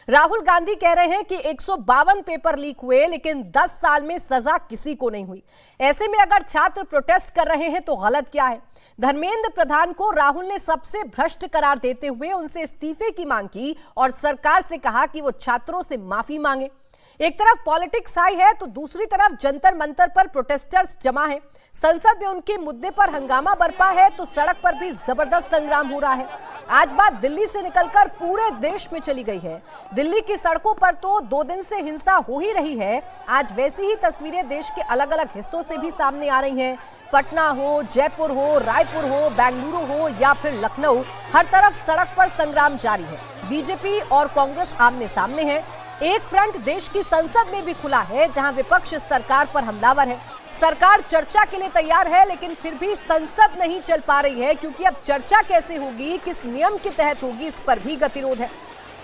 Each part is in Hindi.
राहुल गांधी कह रहे हैं कि 152 पेपर लीक हुए लेकिन 10 साल में सजा किसी को नहीं हुई। ऐसे में अगर छात्र प्रोटेस्ट कर रहे हैं तो गलत क्या है? धर्मेंद्र प्रधान को राहुल ने सबसे भ्रष्ट करार देते हुए उनसे इस्तीफे की मांग की और सरकार से कहा कि वो छात्रों से माफी मांगे। एक तरफ पॉलिटिक्स हाई है तो दूसरी तरफ जंतर मंतर पर प्रोटेस्टर्स जमा है। संसद में उनके मुद्दे पर हंगामा बरपा है तो सड़क पर भी जबरदस्त संग्राम हो रहा है। आज बात दिल्ली से निकलकर पूरे देश में चली गई है। दिल्ली की सड़कों पर तो 2 दिन से हिंसा हो ही रही है। आज वैसी ही तस्वीरें देश के अलग अलग हिस्सों से भी सामने आ रही हैं। पटना हो, जयपुर हो, रायपुर हो, बेंगलुरु हो या फिर लखनऊ, हर तरफ सड़क पर संग्राम जारी है। बीजेपी और कांग्रेस आमने सामने है। एक फ्रंट देश की संसद में भी खुला है जहां विपक्ष सरकार पर हमलावर है। सरकार चर्चा के लिए तैयार है लेकिन फिर भी संसद नहीं चल पा रही है क्योंकि अब चर्चा कैसे होगी, किस नियम के तहत होगी, इस पर भी गतिरोध है।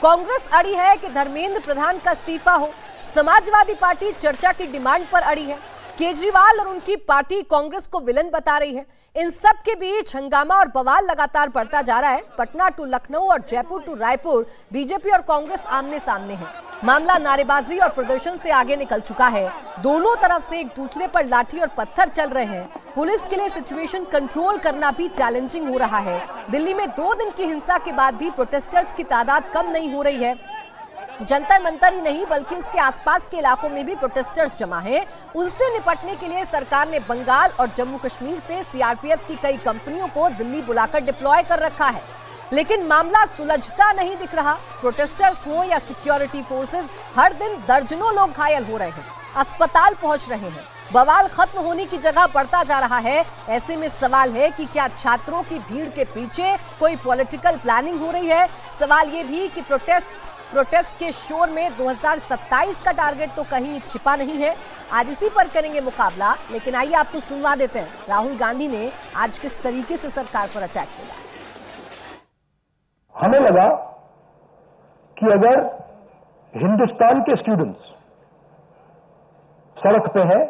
कांग्रेस अड़ी है कि धर्मेंद्र प्रधान का इस्तीफा हो। समाजवादी पार्टी चर्चा की डिमांड पर अड़ी है। केजरीवाल और उनकी पार्टी कांग्रेस को विलन बता रही है। इन सब के बीच हंगामा और बवाल लगातार बढ़ता जा रहा है। पटना टू लखनऊ और जयपुर टू रायपुर बीजेपी और कांग्रेस आमने सामने है। मामला नारेबाजी और प्रदर्शन से आगे निकल चुका है। दोनों तरफ से एक दूसरे पर लाठी और पत्थर चल रहे हैं। पुलिस के लिए सिचुएशन कंट्रोल करना भी चैलेंजिंग हो रहा है। दिल्ली में 2 दिन की हिंसा के बाद भी प्रोटेस्टर्स की तादाद कम नहीं हो रही है। जंतर मंतर ही नहीं बल्कि उसके आसपास के इलाकों में भी प्रोटेस्टर्स जमा हैं। उनसे निपटने के लिए सरकार ने बंगाल और जम्मू कश्मीर से सीआरपीएफ की कई कंपनियों को दिल्ली बुलाकर डिप्लॉय कर रखा है, लेकिन मामला सुलझता नहीं दिख रहा। प्रोटेस्टर्स हो या सिक्योरिटी फोर्सेस, हर दिन दर्जनों लोग घायल हो रहे हैं, अस्पताल पहुंच रहे हैं। बवाल खत्म होने की जगह बढ़ता जा रहा है। ऐसे में सवाल है कि क्या छात्रों की भीड़ के पीछे कोई पॉलिटिकल प्लानिंग हो रही है? सवाल ये भी कि प्रोटेस्ट के शोर में 2027 का टारगेट तो कहीं छिपा नहीं है। आज इसी पर करेंगे मुकाबला, लेकिन आइए आपको सुनवा देते हैं राहुल गांधी ने आज किस तरीके से सरकार पर अटैक किया। हमें लगा कि अगर हिंदुस्तान के स्टूडेंट्स सड़क पे हैं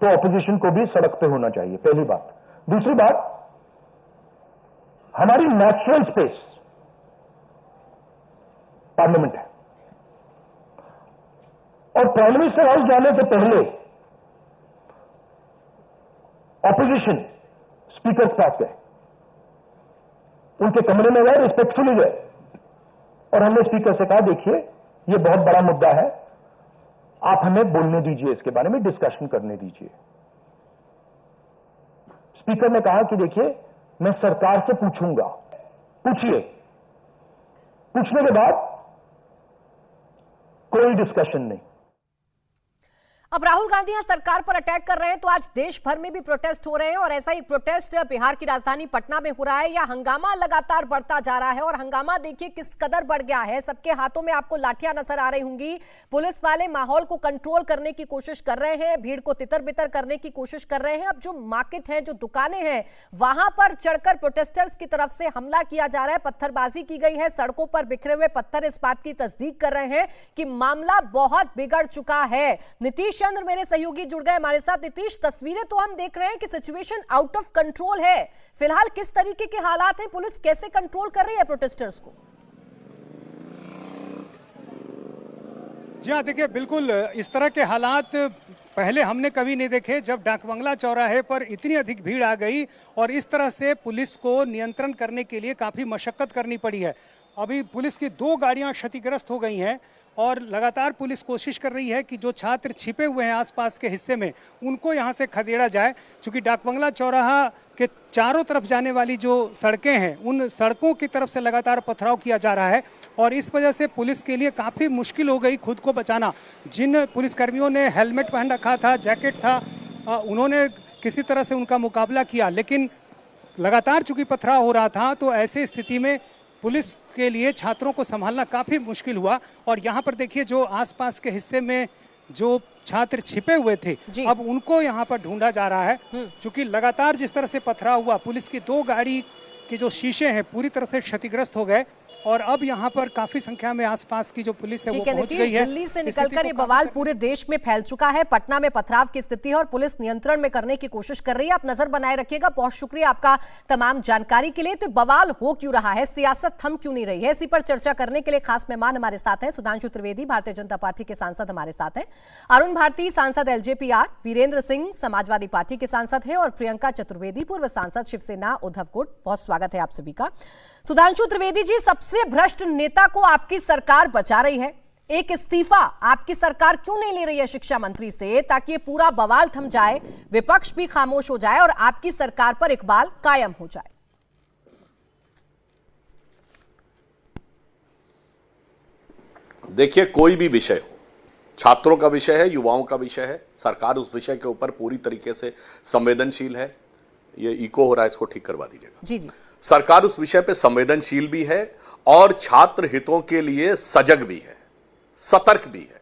तो ऑपोजिशन को भी सड़क पे होना चाहिए, पहली बात। दूसरी बात, हमारी नेचुरल स्पेस पार्लियामेंट है और प्राइम मिनिस्टर हाउस जाने से पहले ऑपोजिशन स्पीकर के पास गए, उनके कमरे में गए, रिस्पेक्टफुली गए और हमने स्पीकर से कहा देखिए ये बहुत बड़ा मुद्दा है, आप हमें बोलने दीजिए, इसके बारे में डिस्कशन करने दीजिए। स्पीकर ने कहा कि देखिए मैं सरकार से पूछूंगा। पूछिए। पूछने के बाद कोई डिस्कशन नहीं। अब राहुल गांधी यहाँ सरकार पर अटैक कर रहे हैं तो आज देश भर में भी प्रोटेस्ट हो रहे हैं और ऐसा ही प्रोटेस्ट बिहार की राजधानी पटना में हो रहा है। यह हंगामा लगातार बढ़ता जा रहा है और हंगामा देखिए किस कदर बढ़ गया है। सबके हाथों में आपको लाठियां नजर आ रही होंगी। पुलिस वाले माहौल को कंट्रोल करने की कोशिश कर रहे हैं, भीड़ को तितर बितर करने की कोशिश कर रहे हैं। अब जो मार्केट है, जो दुकानें हैं, वहां पर चढ़कर प्रोटेस्टर्स की तरफ से हमला किया जा रहा है, पत्थरबाजी की गई है। सड़कों पर बिखरे हुए पत्थर इस बात की तस्दीक कर रहे हैं कि मामला बहुत बिगड़ चुका है। नीतीश चंद्र मेरे सहयोगी जुड़ गए हमारे साथ। नीतीश, तस्वीरें तो हम देख रहे हैं कि सिचुएशन आउट ऑफ कंट्रोल है। फिलहाल किस तरीके के हालात हैं? पुलिस कैसे कंट्रोल कर रही है प्रोटेस्टर्स को? जी हाँ, देखिए बिल्कुल इस तरह के हालात पहले हमने कभी नहीं देखे। जब डाकबंगला चौराहे पर इतनी अधिक भीड़ आ गई और इस तरह से पुलिस को नियंत्रण करने के लिए काफ़ी मशक्कत करनी पड़ी है। अभी पुलिस की 2 गाड़ियां क्षतिग्रस्त हो गई हैं और लगातार पुलिस कोशिश कर रही है कि जो छात्र छिपे हुए हैं आसपास के हिस्से में उनको यहां से खदेड़ा जाए। क्योंकि डाकबंगला चौराहा के चारों तरफ जाने वाली जो सड़कें हैं उन सड़कों की तरफ से लगातार पथराव किया जा रहा है और इस वजह से पुलिस के लिए काफ़ी मुश्किल हो गई खुद को बचाना। जिन पुलिसकर्मियों ने हेलमेट पहन रखा था, जैकेट था, उन्होंने किसी तरह से उनका मुकाबला किया, लेकिन लगातार चूंकि पथराव हो रहा था तो ऐसी स्थिति में पुलिस के लिए छात्रों को संभालना काफ़ी मुश्किल हुआ। और यहाँ पर देखिए जो आसपास के हिस्से में जो छात्र छिपे हुए थे अब उनको यहाँ पर ढूंढा जा रहा है। क्योंकि लगातार जिस तरह से पथराव हुआ, पुलिस की 2 गाड़ी के जो शीशे हैं पूरी तरह से क्षतिग्रस्त हो गए और अब यहाँ पर काफी संख्या में आसपास की जो पुलिस है वो ठीक है पहुंच नीतीश, गई है। दिल्ली से स्थिति निकलकर को ये काबू बवाल कर- पूरे देश में फैल चुका है। पटना में पथराव की स्थिति है और पुलिस नियंत्रण में करने की कोशिश कर रही है। आप नजर बनाए रखिएगा। बहुत शुक्रिया आपका तमाम जानकारी के लिए। तो बवाल हो क्यों रहा है, सियासत थम क्यों नहीं रही है, इसी पर चर्चा करने के लिए खास मेहमान हमारे साथ हैं। सुधांशु त्रिवेदी भारतीय जनता पार्टी के सांसद हमारे साथ हैं, अरुण भारती सांसद एलजेपीआर, वीरेंद्र सिंह समाजवादी पार्टी के सांसद हैं और प्रियंका चतुर्वेदी पूर्व सांसद शिवसेना उद्धव कोट। बहुत स्वागत है आप सभी का। सुधांशु त्रिवेदी जी, सबसे भ्रष्ट नेता को आपकी सरकार बचा रही है, एक इस्तीफा आपकी सरकार क्यों नहीं ले रही है शिक्षा मंत्री से, ताकि ये पूरा बवाल थम जाए, विपक्ष भी खामोश हो जाए और आपकी सरकार पर इकबाल कायम हो जाए? देखिए, कोई भी विषय हो, छात्रों का विषय है, युवाओं का विषय है, सरकार उस विषय के ऊपर पूरी तरीके से संवेदनशील है। ये इको हो रहा है, इसको ठीक करवा दीजिएगा। जी जी। सरकार उस विषय पे संवेदनशील भी है और छात्र हितों के लिए सजग भी है, सतर्क भी है।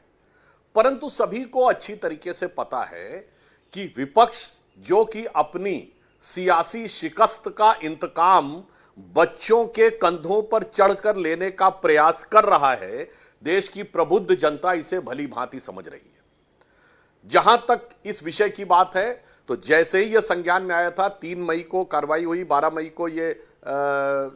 परंतु सभी को अच्छी तरीके से पता है कि विपक्ष जो कि अपनी सियासी शिकस्त का इंतकाम बच्चों के कंधों पर चढ़कर लेने का प्रयास कर रहा है, देश की प्रबुद्ध जनता इसे भली भांति समझ रही है। जहां तक इस विषय की बात है, तो जैसे ही यह संज्ञान में आया था, 3 मई को कार्रवाई हुई, 12 मई को यह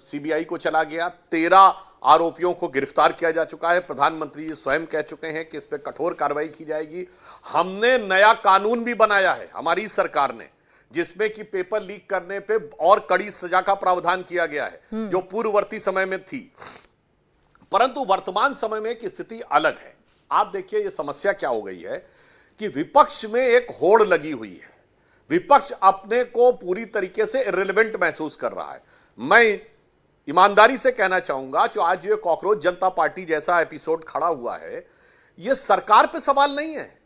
सीबीआई को चला गया, 13 आरोपियों को गिरफ्तार किया जा चुका है। प्रधानमंत्री जी स्वयं कह चुके हैं कि इस पर कठोर कार्रवाई की जाएगी। हमने नया कानून भी बनाया है हमारी सरकार ने, जिसमें कि पेपर लीक करने पे और कड़ी सजा का प्रावधान किया गया है, जो पूर्ववर्ती समय में थी। परंतु वर्तमान समय में एक स्थिति अलग है। आप देखिए ये समस्या क्या हो गई है कि विपक्ष में एक होड़ लगी हुई है। विपक्ष अपने को पूरी तरीके से इर्रेलेवेंट महसूस कर रहा है। मैं ईमानदारी से कहना चाहूंगा, जो आज ये कॉकरोच जनता पार्टी जैसा एपिसोड खड़ा हुआ है, ये सरकार पे सवाल नहीं है,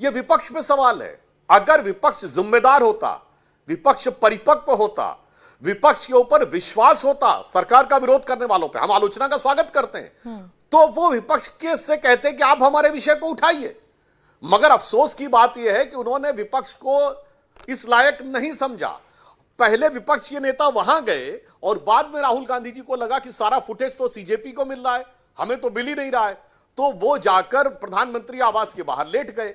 ये विपक्ष पे सवाल है। अगर विपक्ष जिम्मेदार होता, विपक्ष परिपक्व होता, विपक्ष के ऊपर विश्वास होता, सरकार का विरोध करने वालों पे हम आलोचना का स्वागत करते हैं, तो वो विपक्ष के से कहते हैं कि आप हमारे विषय को उठाइए। मगर अफसोस की बात यह है कि उन्होंने विपक्ष को इस लायक नहीं समझा। पहले विपक्ष के नेता वहां गए और बाद में राहुल गांधी जी को लगा कि सारा फुटेज तो सीजेपी को मिल रहा है, हमें तो मिल ही नहीं रहा है, तो वो जाकर प्रधानमंत्री आवास के बाहर लेट गए।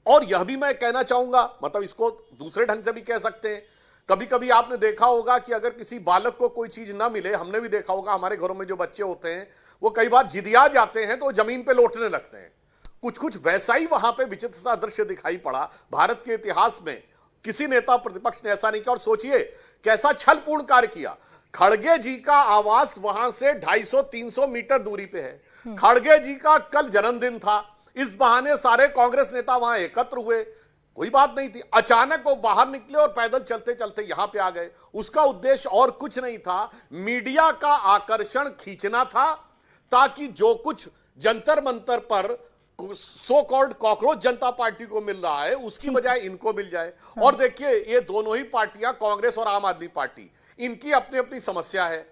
और यह भी मैं कहना चाहूंगा, मतलब इसको दूसरे ढंग से भी कह सकते हैं, कभी कभी आपने देखा होगा कि अगर किसी बालक को कोई चीज ना मिले, हमने भी देखा होगा हमारे घरों में जो बच्चे होते हैं वो कई बार जिदिया जाते हैं तो जमीन पे लौटने लगते हैं। कुछ वैसा ही वहां पे विचित्र सा दृश्य दिखाई पड़ा। भारत के इतिहास में किसी नेता प्रतिपक्ष ने ऐसा नहीं किया। और सोचिए कैसा छलपूर्ण कार्य किया। खड़गे जी का आवास वहां से 250-300 मीटर दूरी पे है। खड़गे जी का कल जन्मदिन था, इस बहाने सारे कांग्रेस नेता वहां एकत्र हुए, कोई बात नहीं थी। अचानक वो बाहर निकले और पैदल चलते चलते यहां पे आ गए। उसका उद्देश्य और कुछ नहीं था, मीडिया का आकर्षण खींचना था, ताकि जो कुछ जंतर मंतर पर सो कॉल्ड कॉकरोच जनता पार्टी को मिल रहा है उसकी बजाय इनको मिल जाए। और देखिए ये दोनों ही पार्टियां, कांग्रेस और आम आदमी पार्टी, इनकी अपनी अपनी समस्या है।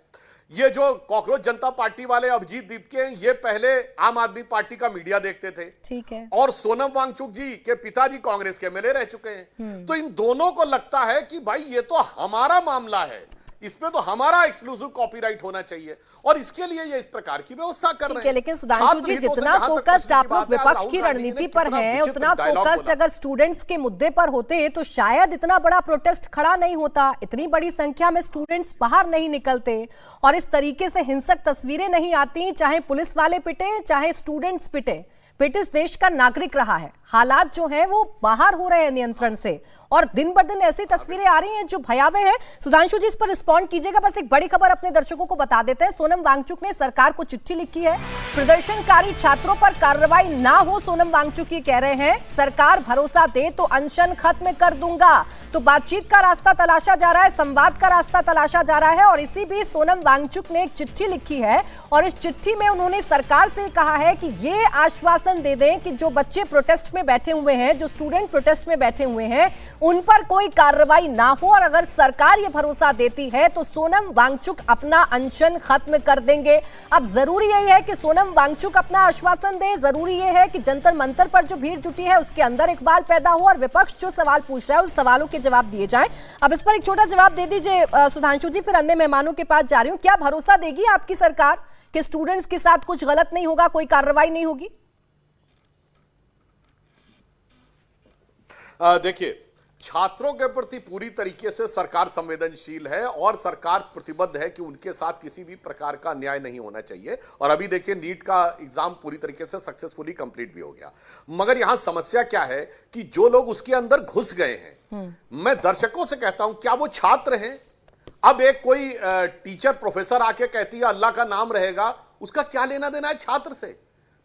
ये जो कॉकरोच जनता पार्टी वाले अभिजीत दीपके, ये पहले आम आदमी पार्टी का मीडिया देखते थे, ठीक है, और सोनम वांगचुक जी के पिताजी कांग्रेस के एमएलए रह चुके हैं। तो इन दोनों को लगता है कि भाई ये तो हमारा मामला है, इसमें तो हमारा एक्सक्लूसिव कॉपीराइट होना चाहिए, और इसके लिए ये इस प्रकार की व्यवस्था कर रहे हैं। लेकिन सुधांशु जी, जितना फोकस्ड आप लोग विपक्ष की रणनीति पर हैं, उतना फोकस्ड अगर स्टूडेंट्स के मुद्दे पर होते तो शायद इतना बड़ा प्रोटेस्ट खड़ा नहीं होता, इतनी बड़ी संख्या में स्टूडेंट्स बाहर नहीं निकलते और इस तरीके से हिंसक तस्वीरें नहीं आती, चाहे पुलिस वाले पिटे चाहे स्टूडेंट्स पिटे। पिट इस देश का नागरिक रहा है, हालात जो है वो बाहर हो रहे हैं नियंत्रण से, और दिन ब दिन ऐसी तस्वीरें आ रही हैं जो भयावह है। सुधांशु जी, इस पर रिस्पॉन्ड कीजिएगा। बस एक बड़ी खबर अपने दर्शकों को बता देते हैं। सोनम वांगचुक ने सरकार को चिट्ठी लिखी है, प्रदर्शनकारी छात्रों पर कार्रवाई ना हो। सोनम वांगचुक ये कह रहे हैं, सरकार भरोसा दे तो अनशन खत्म कर दूंगा। तो बातचीत का रास्ता तलाशा जा रहा है, संवाद का रास्ता तलाशा जा रहा है, और इसी बीच सोनम वांगचुक ने एक चिट्ठी लिखी है और इस चिट्ठी में उन्होंने सरकार से कहा है कि ये आश्वासन दे दें कि जो बच्चे प्रोटेस्ट में बैठे हुए हैं, जो स्टूडेंट प्रोटेस्ट में बैठे हुए हैं, उन पर कोई कार्रवाई ना हो, और अगर सरकार ये भरोसा देती है तो सोनम वांगचुक अपना अनशन खत्म कर देंगे। अब जरूरी यही है कि सोनम वांगचुक अपना आश्वासन दे, जरूरी ये है कि जंतर मंतर पर जो भीड़ जुटी है उसके अंदर इकबाल पैदा हो और विपक्ष जो सवाल पूछ रहा है उस सवालों के जवाब दिए जाएं। अब इस पर एक छोटा जवाब दे दीजिए सुधांशु जी, फिर अन्य मेहमानों के पास जा रही हूं। क्या भरोसा देगी आपकी सरकार कि स्टूडेंट्स के साथ कुछ गलत नहीं होगा, कोई कार्रवाई नहीं होगी? देखिए, छात्रों के प्रति पूरी तरीके से सरकार संवेदनशील है और सरकार प्रतिबद्ध है कि उनके साथ किसी भी प्रकार का अन्याय नहीं होना चाहिए। और अभी देखिए, नीट का एग्जाम पूरी तरीके से सक्सेसफुली कंप्लीट भी हो गया। मगर यहां समस्या क्या है कि जो लोग उसके अंदर घुस गए हैं, मैं दर्शकों से कहता हूं, क्या वो छात्र हैं? अब एक कोई टीचर प्रोफेसर आके कहती है अल्लाह का नाम रहेगा, उसका क्या लेना देना है छात्र से?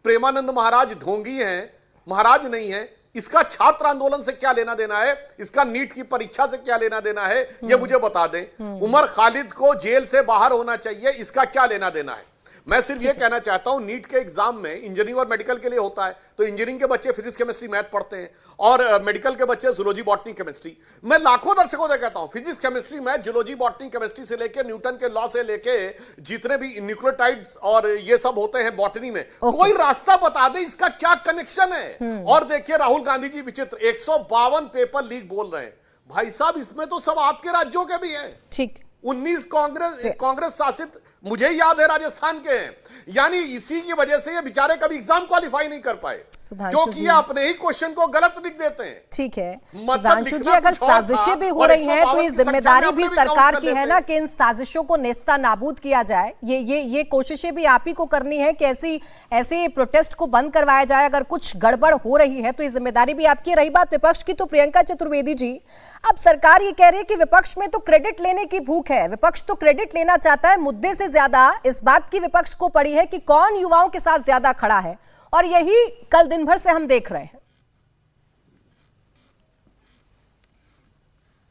प्रेमानंद महाराज ढोंगी हैं, महाराज नहीं है, इसका छात्र आंदोलन से क्या लेना देना है? इसका नीट की परीक्षा से क्या लेना देना है? ये मुझे बता दें। उमर खालिद को जेल से बाहर होना चाहिए, इसका क्या लेना देना है? मैं सिर्फ ये कहना चाहता हूं, नीट के एग्जाम में इंजीनियरिंग और मेडिकल के लिए होता है, तो इंजीनियरिंग के बच्चे फिजिक्स केमिस्ट्री मैथ पढ़ते हैं और मेडिकल के बच्चे जूलॉजी बॉटनी केमिस्ट्री। मैं लाखों दर्शकों से कहता हूं, physics chemistry math zoology botany chemistry से लेके न्यूटन के लॉ से लेके जितने भी न्यूक्लियोटाइड्स और ये सब होते हैं बॉटनी में, कोई रास्ता बता दे इसका क्या कनेक्शन है। और देखिए, राहुल गांधी जी विचित्र 152 पेपर लीक बोल रहे हैं। भाई साहब, इसमें तो सब आपके राज्यों के भी हैं। ठीक, 19 कांग्रेस शासित, मुझे याद है, राजस्थान के हैं। यानी इसी की वजह से ये बेचारे कभी एग्जाम क्वालिफाई नहीं कर पाए, क्योंकि ये अपने ही क्वेश्चन को गलत लिख देते हैं। ठीक है सुधांशु जी, अगर साजिशें भी हो रही हैं तो ये जिम्मेदारी भी सरकार की है ना कि इन साजिशों को नेस्ता नाबूद किया जाए। ये कोशिशें भी आप ही को करनी है कि ऐसे प्रोटेस्ट को बंद करवाया जाए। अगर कुछ गड़बड़ हो रही है तो ये जिम्मेदारी भी आपकी। रही बात विपक्ष की, तो प्रियंका चतुर्वेदी जी, अब सरकार ये कह रही है कि विपक्ष में तो क्रेडिट लेने की भूख है, विपक्ष तो क्रेडिट लेना चाहता है, मुद्दे से ज्यादा इस बात की विपक्ष को पड़ी है कि कौन युवाओं के साथ ज्यादा खड़ा है, और यही कल दिन भर से हम देख रहे हैं।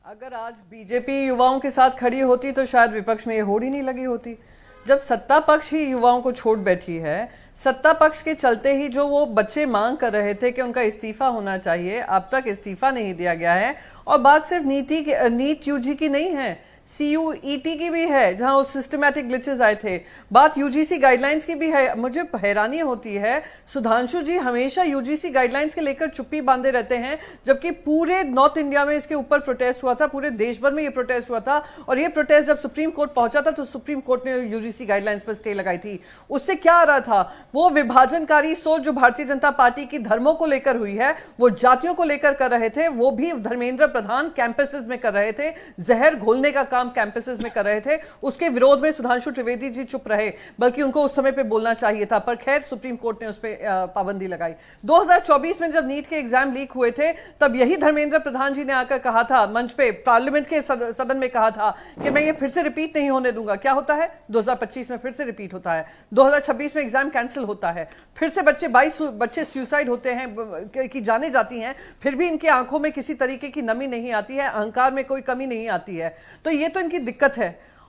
अगर आज बीजेपी युवाओं के साथ खड़ी होती तो शायद विपक्ष में ये होड़ ही नहीं लगी होती। जब सत्ता पक्ष ही युवाओं को छोड़ बैठी है, सत्ता पक्ष के चलते ही जो वो बच्चे मांग कर रहे थे कि उनका इस्तीफा होना चाहिए, अब तक इस्तीफा नहीं दिया गया है। और बात सिर्फ नीट यूजी की नहीं है, CUET की भी है, जहां उस सिस्टमैटिक ग्लिचेस आए थे। बात UGC गाइडलाइंस की भी है। मुझे हैरानी होती है, सुधांशु जी हमेशा UGC गाइडलाइंस के लेकर चुप्पी बांधे रहते हैं, जबकि पूरे नॉर्थ इंडिया में इसके ऊपर प्रोटेस्ट हुआ था, पूरे देश भर में ये प्रोटेस्ट हुआ था। और ये प्रोटेस्ट जब सुप्रीम कोर्ट पहुंचा था तो सुप्रीम कोर्ट ने UGC गाइडलाइंस पर स्टे लगाई थी। उससे क्या आ रहा था? वो विभाजनकारी सोच जो भारतीय जनता पार्टी की धर्मों को लेकर हुई है, वो जातियों को लेकर कर रहे थे, वो भी धर्मेंद्र प्रधान कैंपसेस में कर रहे थे, जहर घोलने का कैंपसेस में कर रहे थे। उसके विरोध में सुधांशु त्रिवेदी जी चुप रहे, बल्कि उनको उस समय पे बोलना चाहिए था, पर खैर सुप्रीम कोर्ट ने उस पर पाबंदी लगाई। 2024 में जब नीट के एग्जाम लीक हुए थे, तब यही धर्मेंद्र प्रधान जी ने आकर कहा था, मंच पे पार्लियामेंट के सदन में कहा था कि मैं ये फिर से रिपीट नहीं होने दूंगा। क्या होता है? 2025 में फिर से रिपीट होता है, 2026 में एग्जाम कैंसिल होता है, फिर से 22 बच्चे सुसाइड होते हैं कि जाने जाती हैं, फिर भी इनकी आंखों में किसी तरीके की नमी नहीं आती है, अहंकार में कोई कमी नहीं आती है। तो ये तो इनकी दिक्कत है।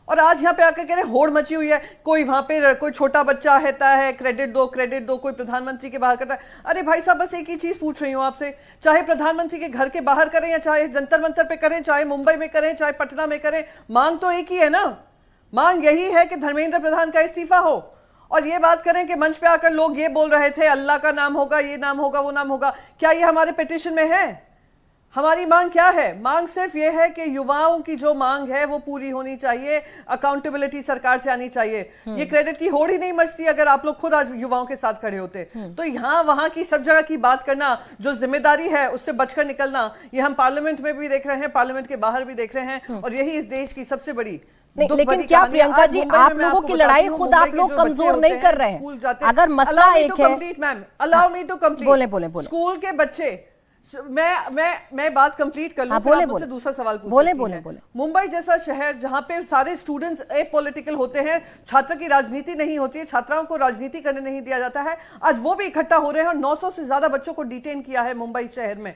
और आज यहाँ पे आकर कह रहे होड़ मची हुई है, कोई वहां पे कोई छोटा बच्चा रहता है, क्रेडिट दो, कोई प्रधानमंत्री के बाहर करता है। अरे भाई साहब, बस एक ही चीज पूछ रही हूँ आपसे, चाहे प्रधानमंत्री के घर के बाहर करें या चाहे जंतर मंतर पे करें, चाहे मुंबई में करें, चाहे पटना में करें, मांग तो एक ही है ना। मांग यही है कि धर्मेंद्र प्रधान का इस्तीफा हो। और ये बात करें कि मंच पे आकर लोग ये बोल रहे थे अल्लाह का नाम होगा, ये नाम होगा, वो नाम होगा, क्या ये हमारे पिटीशन में है? हमारी मांग क्या है? मांग सिर्फ ये है कि युवाओं की जो मांग है वो पूरी होनी चाहिए, अकाउंटेबिलिटी सरकार से आनी चाहिए। ये क्रेडिट की होड़ ही नहीं मचती अगर आप लोग खुद आज युवाओं के साथ खड़े होते। तो यहाँ वहां की सब जगह की बात करना, जो जिम्मेदारी है उससे बचकर निकलना, ये हम पार्लियामेंट में भी देख रहे हैं, पार्लियामेंट के बाहर भी देख रहे हैं, और यही इस देश की सबसे बड़ी नहीं। लेकिन क्या प्रियंका जी, आप लोगों की लड़ाई खुद आप लोग कमजोर नहीं कर रहे हैं? अगर मसला एक है, ma'am allow me to complete. बोले। स्कूल के बच्चे, मैं बात कंप्लीट कर लूं, फिर आप मुझसे दूसरा सवाल पूछ सकती हैं। मुंबई जैसा शहर जहां पे सारे स्टूडेंट्स एपॉलिटिकल होते हैं, छात्र की राजनीति नहीं होती है, छात्राओं को राजनीति करने नहीं दिया जाता है, आज वो भी इकट्ठा हो रहे हैं और 900 से ज्यादा बच्चों को डिटेन किया है मुंबई शहर में।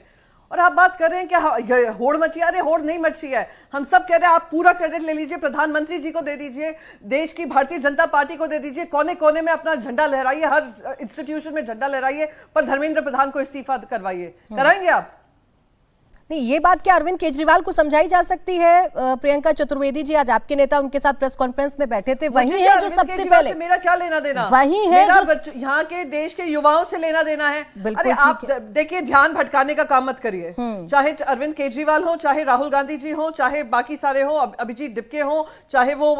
और आप बात कर रहे हैं कि होड़ मची। अरे होड़ नहीं मची है, हम सब कह रहे हैं आप पूरा क्रेडिट ले लीजिए, प्रधानमंत्री जी को दे दीजिए, देश की भारतीय जनता पार्टी को दे दीजिए, कोने कोने में अपना झंडा लहराइए, हर इंस्टीट्यूशन में झंडा लहराइए, पर धर्मेंद्र प्रधान को इस्तीफा करवाइए। कराएंगे आप? नहीं, ये बात क्या अरविंद केजरीवाल को समझाई जा सकती है? प्रियंका चतुर्वेदी जी, आज आपके नेता उनके साथ प्रेस कॉन्फ्रेंस में बैठे थे, वही है जो सबसे पहले, मेरा क्या लेना देना, वही है जो यहाँ के देश के युवाओं से लेना देना है। अरे आप देखिए, ध्यान भटकाने का काम मत करिए, चाहे अरविंद केजरीवाल हो, चाहे राहुल गांधी जी हो, चाहे बाकी सारे हो, अभिजीत दिपके हो, चाहे वो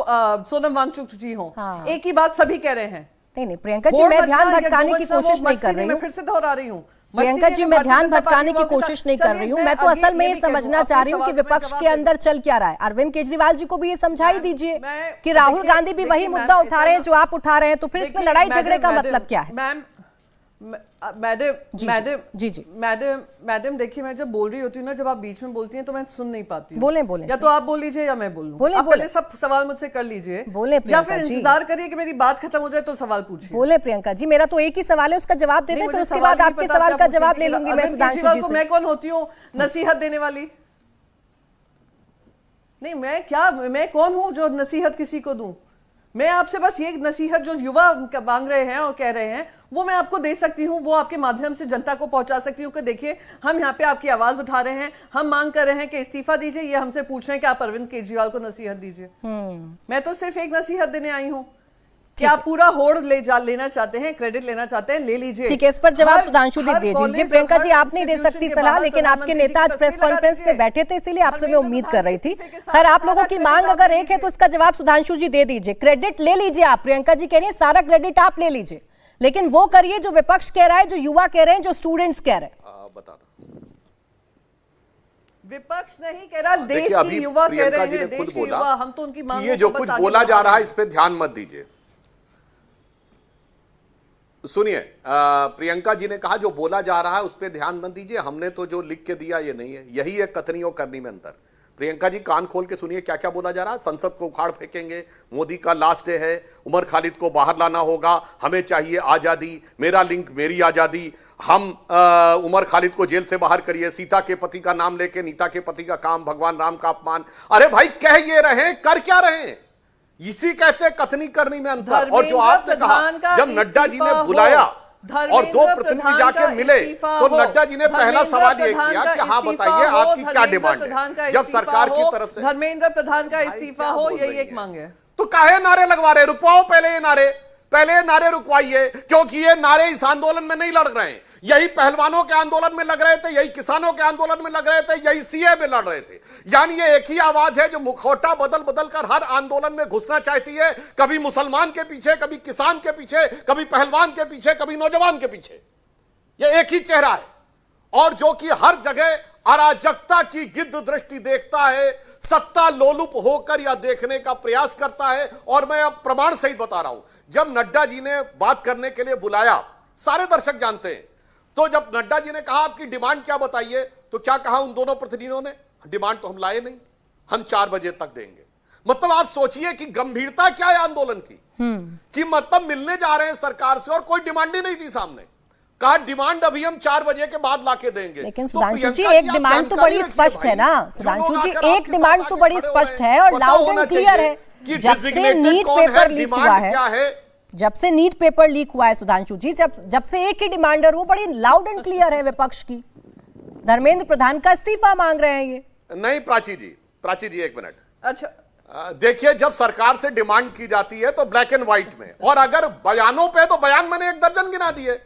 सोनम वांगचुक जी हो, एक ही बात सभी कह रहे हैं। नहीं प्रियंका जी, मैं ध्यान भटकाने की कोशिश नहीं कर रही हूँ, फिर से दोहरा रही हूँ प्रियंका जी, मैं ध्यान भटकाने की कोशिश नहीं कर रही हूँ। मैं तो असल में ये समझना चाह रही हूँ कि विपक्ष के अंदर चल क्या रहा है। अरविंद केजरीवाल जी को भी ये समझाई दीजिए कि राहुल गांधी भी वही मुद्दा उठा रहे हैं जो आप उठा रहे हैं, तो फिर इसमें लड़ाई झगड़े का मतलब क्या है? मैडम देखिए, मैं जब बोल रही होती हूँ ना, जब आप बीच में बोलती हैं तो मैं सुन नहीं पाती हूँ। बोले या तो आप बोल लीजिए या मैं बोलूँ। बोले पहले सब सवाल मुझसे कर लीजिए, या फिर इंतजार करिए कि मेरी बात खत्म हो जाए तो सवाल पूछिए। बोले प्रियंका जी, मेरा तो एक ही सवाल है, उसका जवाब देते, फिर उसके बाद आपके सवाल का जवाब ले लूंगी मैं सुधांशु जी से। मैं कौन होती हूँ नसीहत देने वाली? नहीं, मैं कौन हूँ जो नसीहत किसी को दूं? मैं आपसे बस ये नसीहत जो युवा मांग रहे हैं और कह रहे हैं वो मैं आपको दे सकती हूँ, वो आपके माध्यम से जनता को पहुंचा सकती हूँ कि देखिए, हम यहाँ पे आपकी आवाज उठा रहे हैं, हम मांग कर रहे हैं कि इस्तीफा दीजिए, ये हमसे पूछ रहे हैं कि आप अरविंद केजरीवाल को नसीहत दीजिए। मैं तो सिर्फ एक नसीहत देने आई हूँ कि आप पूरा होड़ लेना चाहते हैं, क्रेडिट लेना चाहते हैं, ले लीजिए। ठीक है, इस पर जवाब सुधांशु जी दे दीजिए। प्रियंका जी, आप नहीं दे सकती सलाह, लेकिन आपके नेता आज प्रेस कॉन्फ्रेंस में बैठे थे, इसीलिए आपसे मैं उम्मीद कर रही थी। खैर, आप लोगों की मांग अगर एक है तो इसका जवाब सुधांशु जी दे दीजिए। क्रेडिट ले लीजिए आप, प्रियंका जी कह रही है सारा क्रेडिट आप ले लीजिए, लेकिन वो करिए जो विपक्ष कह रहा है, जो युवा कह रहे हैं, जो स्टूडेंट्स कह रहे हैं। बता दो, विपक्ष नहीं कह रहा, देश के युवा कह रहे हैं, देश के युवा। हम तो उनकी मांग, ये जो कुछ बोला जा रहा है इस पे ध्यान मत दीजिए। सुनिए, प्रियंका जी ने कहा जो बोला जा रहा है उस पर ध्यान न दीजिए, हमने तो जो लिख के दिया ये नहीं है, यही है कथनी और करनी में अंतर। प्रियंका जी कान खोल के सुनिए क्या क्या बोला जा रहा है। संसद को उखाड़ फेंकेंगे, मोदी का लास्ट डे है, उमर खालिद को बाहर लाना होगा, हमें चाहिए आजादी, मेरा लिंक मेरी आजादी, हम उमर खालिद को जेल से बाहर करिए, सीता के पति का नाम लेके नीता के पति का काम, भगवान राम का अपमान। अरे भाई, कह ये रहे, कर क्या रहे हैं? इसी कहते कथनी करनी में अंतर। और जो आपने कहा, जब नड्डा जी ने बुलाया और दो प्रतिनिधि जाके मिले तो नड्डा जी ने पहला सवाल ये किया कि हाँ बताइए आपकी क्या डिमांड है, जब सरकार की तरफ से धर्मेंद्र प्रधान का इस्तीफा हो, यही एक मांग है। तो काहे नारे लगवा रहे? रुकवाओ पहले ये नारे रुकवाइए, क्योंकि ये नारे इस आंदोलन में नहीं लड़ रहे हैं। यही पहलवानों के आंदोलन में लग रहे थे, यही किसानों के आंदोलन में लग रहे थे, यही सीए में लड़ रहे थे। यानी ये एक ही आवाज है जो मुखौटा बदल बदल कर हर आंदोलन में घुसना चाहती है, कभी मुसलमान के पीछे, कभी किसान के पीछे, कभी पहलवान के पीछे, कभी नौजवान के पीछे। ये एक ही चेहरा है, और जो कि हर जगह अराजकता की गिद्ध दृष्टि देखता है, सत्ता लोलुप होकर यह देखने का प्रयास करता है। और मैं अब प्रमाण सहित बता रहा हूं, जब नड्डा जी ने बात करने के लिए बुलाया, सारे दर्शक जानते हैं, तो जब नड्डा जी ने कहा आपकी डिमांड क्या बताइए, तो क्या कहा उन दोनों प्रतिनिधियों ने? डिमांड तो हम लाए नहीं, हम 4 बजे तक देंगे। मतलब आप सोचिए कि गंभीरता क्या है आंदोलन की, कि मतलब मिलने जा रहे हैं सरकार से और कोई डिमांड ही नहीं थी सामने। कहा डिमांड अभी हम 4 बजे के बाद लाके देंगे। लेकिन सुधांशु जी, एक डिमांड तो बड़ी स्पष्ट है ना सुधांशु जी, एक डिमांड तो बड़ी स्पष्ट है और लाउड एंड क्लियर है। जब से नीट पेपर लीक हुआ है, जब से नीट पेपर लीक हुआ है सुधांशु जी, जब से एक ही डिमांड है, वो बड़ी लाउड एंड क्लियर है विपक्ष की। धर्मेंद्र प्रधान का इस्तीफा मांग रहे हैं ये। नहीं प्राची जी 1 मिनट। अच्छा देखिए, जब सरकार से डिमांड की जाती है तो ब्लैक एंड व्हाइट में, और अगर बयानों पे, तो बयान मैंने 1 दर्जन गिना दिए।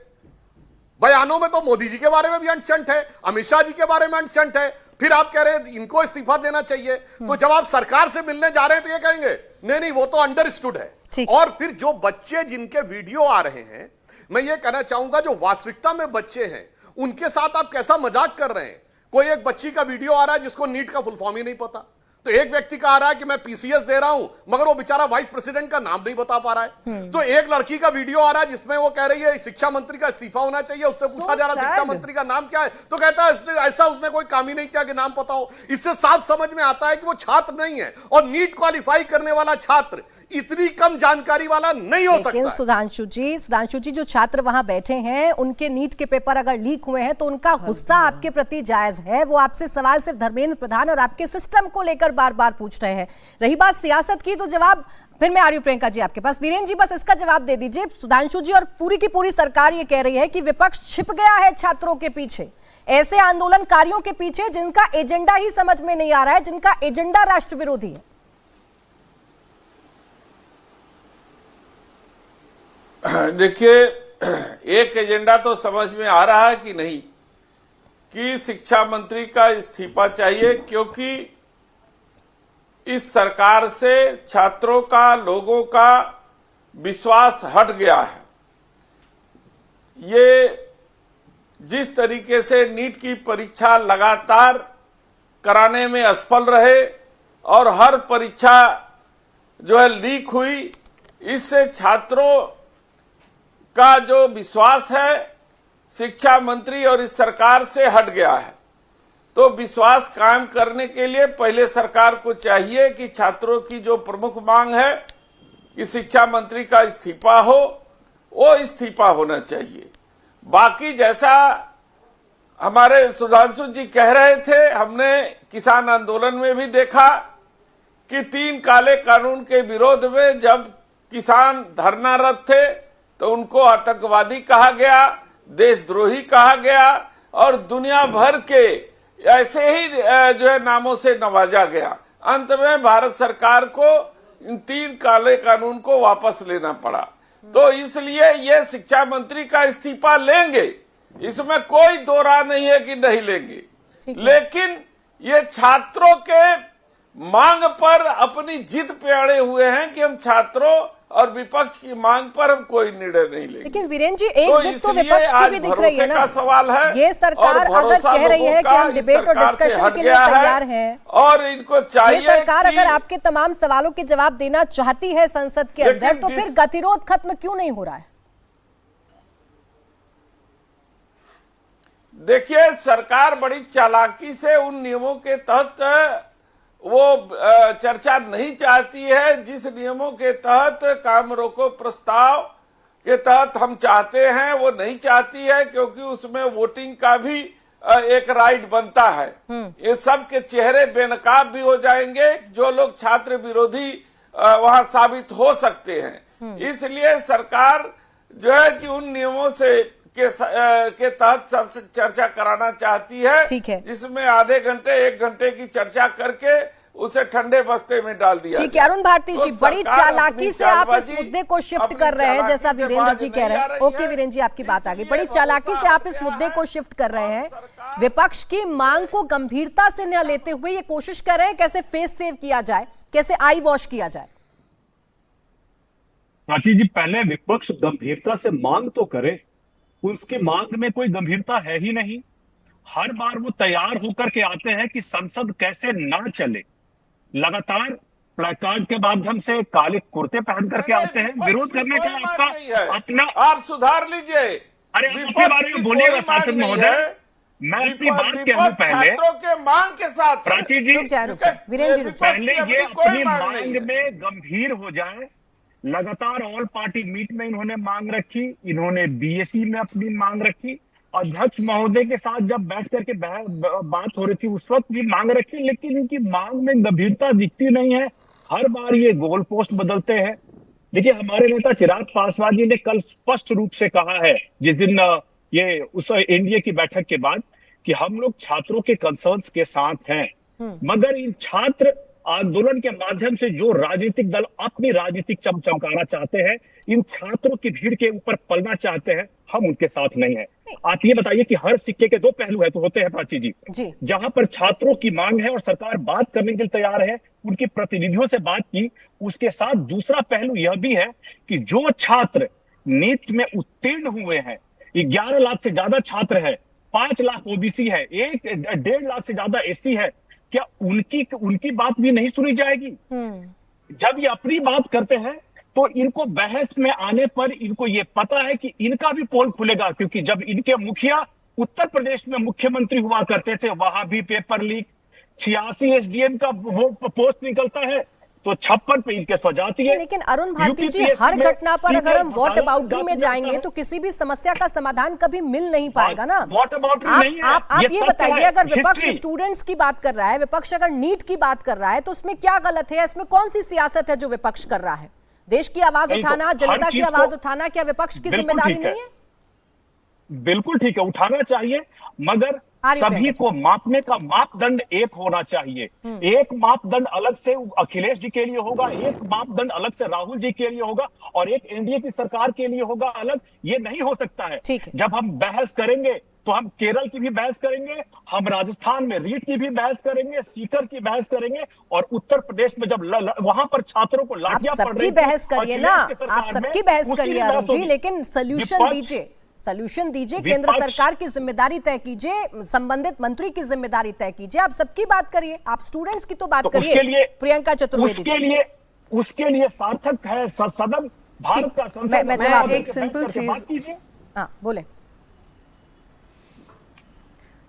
बयानों में तो मोदी जी के बारे में भी अंशंट है, अमित शाह जी के बारे में अंशंट है, फिर आप कह रहे हैं इनको इस्तीफा देना चाहिए। तो जब आप सरकार से मिलने जा रहे हैं तो ये कहेंगे नहीं वो तो अंडरस्टूड है। और फिर जो बच्चे जिनके वीडियो आ रहे हैं, मैं ये कहना चाहूंगा, जो वास्तविकता में बच्चे हैं उनके साथ आप कैसा मजाक कर रहे हैं। कोई एक बच्ची का वीडियो आ रहा है जिसको नीट का फुल फॉर्म ही नहीं पता, तो एक व्यक्ति का आ रहा है कि मैं पीसीएस दे रहा हूं, मगर वो बेचारा वाइस प्रेसिडेंट का नाम नहीं बता पा रहा है। तो एक लड़की का वीडियो आ रहा है जिसमें वो कह रही है शिक्षा मंत्री का इस्तीफा होना चाहिए, उससे पूछा जा रहा है शिक्षा मंत्री का नाम क्या है, तो कहता है ऐसा उसने कोई काम ही नहीं किया कि नाम पता हो। इससे साफ समझ में आता है कि वो छात्र नहीं है, और नीट क्वालिफाई करने वाला छात्र इतनी कम जानकारी वाला नहीं हो सकता। लेकिन सुधांशु जी जो छात्र वहां बैठे हैं, उनके नीट के पेपर अगर लीक हुए हैं तो उनका गुस्सा आपके प्रति जायज है। वो आपसे सवाल सिर्फ धर्मेंद्र प्रधान और आपके सिस्टम को लेकर बार बार पूछ रहे हैं। रही बात सियासत की, तो जवाब फिर मैं आ रही हूं प्रियंका जी आपके पास। वीरेंद्र जी बस इसका जवाब दे दीजिए। सुधांशु जी और पूरी की पूरी सरकार ये कह रही है कि विपक्ष छिप गया है छात्रों के पीछे, ऐसे आंदोलनकारियों के पीछे जिनका एजेंडा ही समझ में नहीं आ रहा है, जिनका एजेंडा राष्ट्र विरोधी है? देखिए, एक एजेंडा तो समझ में आ रहा है कि नहीं, कि शिक्षा मंत्री का इस्तीफा चाहिए, क्योंकि इस सरकार से छात्रों का, लोगों का विश्वास हट गया है। ये जिस तरीके से नीट की परीक्षा लगातार कराने में असफल रहे और हर परीक्षा जो है लीक हुई, इससे छात्रों का जो विश्वास है शिक्षा मंत्री और इस सरकार से हट गया है। तो विश्वास कायम करने के लिए पहले सरकार को चाहिए कि छात्रों की जो प्रमुख मांग है कि शिक्षा मंत्री का इस्तीफा हो, वो इस्तीफा होना चाहिए। बाकी जैसा हमारे सुधांशु जी कह रहे थे, हमने किसान आंदोलन में भी देखा कि 3 काले कानून के विरोध में जब किसान धरनारत थे तो उनको आतंकवादी कहा गया, देशद्रोही कहा गया और दुनिया भर के ऐसे ही जो है नामों से नवाजा गया। अंत में भारत सरकार को इन 3 काले कानून को वापस लेना पड़ा। तो इसलिए ये शिक्षा मंत्री का इस्तीफा लेंगे, इसमें कोई दो राय नहीं है कि नहीं लेंगे, लेकिन ये छात्रों के मांग पर अपनी जिद पे अड़े हुए हैं कि हम छात्रों और विपक्ष की मांग पर हम कोई निर्णय नहीं लेंगे। लेकिन वीरेन जी, एक जिद तो विपक्ष की भी दिख रही है ना। सवाल है, ये सरकार अगर कह रही है कि हम डिबेट और डिस्कशन के लिए तैयार हैं, और इनको चाहिए, ये सरकार अगर आपके तमाम सवालों के जवाब देना चाहती है संसद के अंदर, तो फिर गतिरोध खत्म क्यों नहीं हो रहा है? देखिए, सरकार बड़ी चालाकी से उन नियमों के तहत वो चर्चा नहीं चाहती है जिस नियमों के तहत काम रोको प्रस्ताव के तहत हम चाहते हैं, वो नहीं चाहती है, क्योंकि उसमें वोटिंग का भी एक राइट बनता है। ये सब के चेहरे बेनकाब भी हो जाएंगे जो लोग छात्र विरोधी वहां साबित हो सकते हैं। इसलिए सरकार जो है कि उन नियमों से के तहत चर्चा कराना चाहती है, जिसमें आधे घंटे 1 घंटे की चर्चा करके उसे ठंडे बस्ते में डाल दिया। ठीक है अरुण भारती जी, बड़ी चालाकी से आप इस मुद्दे को शिफ्ट कर रहे हैं, जैसा वीरेंद्र जी कह रहे हैं। ओके वीरेंद्र जी, आपकी बात आ गई। बड़ी चालाकी से आप इस मुद्दे को शिफ्ट कर रहे हैं, विपक्ष की मांग को गंभीरता से न लेते हुए ये कोशिश कर रहे हैं कैसे फेस सेव किया जाए, कैसे आई वॉश किया जाए। प्राची जी, पहले विपक्ष गंभीरता से मांग तो करे, उसकी मांग में कोई गंभीरता है ही नहीं। हर बार वो तैयार होकर के आते हैं कि संसद कैसे ना चले, लगातार प्लेकार्ड के माध्यम से काले कुर्ते पहन करके आते हैं। विरोध करने का आपका अपना, आप सुधार लीजिए। अरे अपने बारे में बोलिएगा शासक महोदय, मैं अपनी बात कहूं पहले। छात्रों के मांग के साथ प्राची जी, वीरेंद्र जी पहले ये अपनी मांग में गंभीर हो जाए। लगातार ऑल पार्टी मीट में इन्होंने मांग रखी, इन्होंने बीएसई में अपनी मांग रखी, अध्यक्ष महोदय के साथ जब बैठ करके बात हो रही थी उस वक्त भी मांग रखी, लेकिन इनकी मांग में गंभीरता दिखती नहीं है। हर बार ये गोल पोस्ट बदलते हैं। देखिए, हमारे नेता चिराग पासवान जी ने कल स्पष्ट रूप से कहा है, जिस दिन ये उस एनडीए की बैठक के बाद, कि हम लोग छात्रों के कंसर्न्स के साथ हैं, मगर इन छात्र आंदोलन के माध्यम से जो राजनीतिक दल अपनी राजनीतिक चमचमकाना चाहते हैं, इन छात्रों की भीड़ के ऊपर पलना चाहते हैं, हम उनके साथ नहीं है। आप ये बताइए कि हर सिक्के के 2 पहलू है तो होते हैं प्राची जी। जहां पर छात्रों की मांग है और सरकार बात करने के लिए तैयार है, उनके प्रतिनिधियों से बात की, उसके साथ दूसरा पहलू यह भी है कि जो छात्र नीट में उत्तीर्ण हुए हैं, 11 लाख से ज्यादा छात्र है, 5 लाख ओबीसी है, 1.5 लाख से ज्यादा एससी है, क्या उनकी बात भी नहीं सुनी जाएगी? जब ये अपनी बात करते हैं तो इनको बहस में आने पर इनको ये पता है कि इनका भी पोल खुलेगा, क्योंकि जब इनके मुखिया उत्तर प्रदेश में मुख्यमंत्री हुआ करते थे, वहां भी पेपर लीक, 86 एसडीएम का वो पोस्ट निकलता है तो 56 पे इनके सजाती है। लेकिन अरुण भारती जी, हर घटना पर अगर हम वॉट अबाउटरी में जाएंगे तो किसी भी समस्या का समाधान कभी मिल नहीं पाएगा ना। वॉट अबाउटरी नहीं है। आप ये बताइए, अगर विपक्ष स्टूडेंट्स की बात कर रहा है, विपक्ष अगर नीट की बात कर रहा है, तो उसमें क्या गलत है? इसमें कौन सी सियासत है जो विपक्ष कर रहा है? देश की आवाज उठाना, जनता की आवाज उठाना क्या विपक्ष की जिम्मेदारी नहीं है? बिल्कुल ठीक है, उठाना चाहिए, मगर सभी को मापने का मापदंड एक होना चाहिए। एक मापदंड अलग से अखिलेश जी के लिए होगा, एक मापदंड अलग से राहुल जी के लिए होगा और एक एनडीए की सरकार के लिए होगा अलग। ये नहीं हो सकता है। जब हम बहस करेंगे तो हम केरल की भी बहस करेंगे, हम राजस्थान में रीट की भी बहस करेंगे, सीकर की बहस करेंगे और उत्तर प्रदेश में जब वहां पर छात्रों को लाठियां पड़ रही, बहस करिए ना, आप सबकी बहस करिए अरुण जी, लेकिन सोल्यूशन दीजिए, सोल्यूशन दीजिए। केंद्र सरकार की जिम्मेदारी तय कीजिए, संबंधित मंत्री की जिम्मेदारी तय कीजिए। आप सबकी बात करिए, आप स्टूडेंट्स की तो बात करिए। प्रियंका चतुर्वेदी, उसके लिए सार्थक है सदन, भारत का संसद। मैं जवाब एक सिंपल चीज, हाँ बोले।